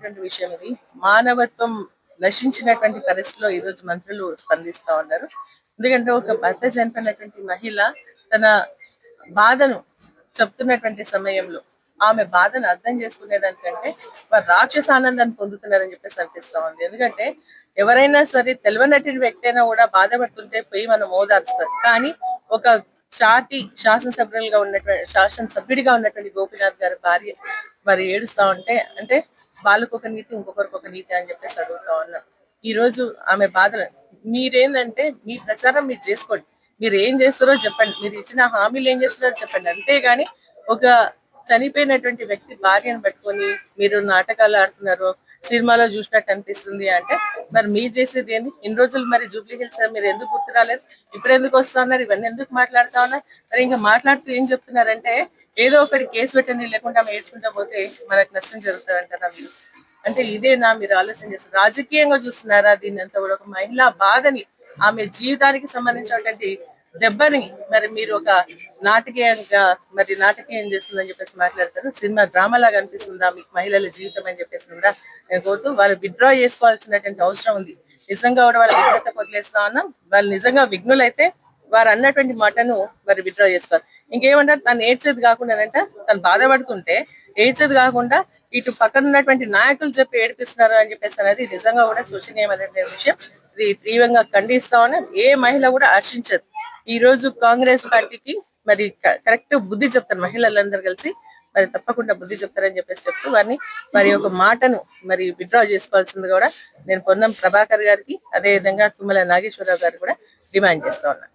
బాధాకరమైనటువంటి విషయం ఇది. మానవత్వం నశించినటువంటి పరిస్థితిలో ఈ రోజు మంత్రులు స్పందిస్తా ఉన్నారు. ఎందుకంటే ఒక భర్త చనిపోయినటువంటి మహిళ తన బాధను చెప్తున్నటువంటి సమయంలో ఆమె బాధను అర్థం చేసుకునేదానికంటే వారు రాక్షస ఆనందాన్ని పొందుతున్నారని చెప్పేసి అనిపిస్తా ఉంది. ఎందుకంటే ఎవరైనా సరే తెలియనటువంటి వ్యక్తి అయినా కూడా బాధపడుతుంటే పోయి మనం ఓదారుస్తారు. కానీ ఒక శాసనసభ్యుడిగా ఉన్నటువంటి గోపీనాథ్ గారి భార్య మరి ఏడుస్తా ఉంటే అంటే వాళ్ళకు ఒక నీతి ఇంకొకరికి ఒక నీతి అని చెప్పేసి అడుగుతా ఉన్నా. ఈ రోజు ఆమె బాధలు మీరేందంటే మీ ప్రచారం మీరు చేసుకోండి, మీరు ఏం చేస్తారో చెప్పండి, మీరు ఇచ్చిన హామీలు ఏం చేస్తారో చెప్పండి. అంతేగాని ఒక చనిపోయినటువంటి వ్యక్తి భార్యను పట్టుకొని మీరు నాటకాలు ఆడుతున్నారు, సినిమాలో చూసినట్టు అనిపిస్తుంది అంటే మరి మీరు చేసేది ఏంది? ఇన్ని రోజులు మరి జూబ్లీ హిల్స్ మీరు ఎందుకు గుర్తు రాలేదు? ఇప్పుడు ఎందుకు వస్తా ఉన్నారు? ఇవన్నీ ఎందుకు మాట్లాడుతా ఉన్నారు? మరి ఇంకా మాట్లాడుతూ ఏం చెప్తున్నారంటే ఏదో ఒకటి కేసు పెట్టండి, లేకుండా ఏడ్చుకుంటా పోతే మనకు నష్టం జరుగుతుంది అంటారా మీరు? అంటే ఇదేనా మీరు ఆలోచన చేస్తారు? రాజకీయంగా చూస్తున్నారా దీన్ని అంతా కూడా? ఒక మహిళా బాధని, ఆమె జీవితానికి సంబంధించినటువంటి దెబ్బని మరి మీరు ఒక నాటకీయంగా మరి నాటకీయం చేస్తుందని చెప్పేసి మాట్లాడతారు. సినిమా డ్రామా లాగా అనిపిస్తుందా మీకు మహిళల జీవితం అని చెప్పేసి కూడా నేను కోరుతూ వాళ్ళు విత్డ్రా చేసుకోవాల్సినటువంటి అవసరం ఉంది. నిజంగా కూడా వాళ్ళ విఘ్నత వదిలేస్తా ఉన్నాం. వాళ్ళు నిజంగా విఘ్నులైతే వారు అన్నటువంటి మాటను మరి విత్డ్రా చేసుకోవాలి. ఇంకేమంటారు? తను ఏడ్చేది కాకుండా తను బాధపడుతుంటే ఏడ్చేది కాకుండా ఇటు పక్కన ఉన్నటువంటి నాయకులు చెప్పి ఏడిపిస్తున్నారు అని చెప్పేసి అనేది నిజంగా కూడా శోచనీయమైనటువంటి విషయం. ఇది తీవ్రంగా ఖండిస్తామని ఏ మహిళ కూడా హర్షించదు. ఈ రోజు కాంగ్రెస్ పార్టీకి మరి కరెక్ట్ బుద్ధి చెప్తారు మహిళలందరూ కలిసి, మరి తప్పకుండా బుద్ధి చెప్తారని చెప్పేసి చెప్తూ వారిని మరి ఒక మాటను మరి విత్డ్రా చేసుకోవాల్సింది కూడా నేను పొన్నం ప్రభాకర్ గారికి, అదే విధంగా తుమ్మల నాగేశ్వరరావు గారికి కూడా డిమాండ్ చేస్తా ఉన్నాను.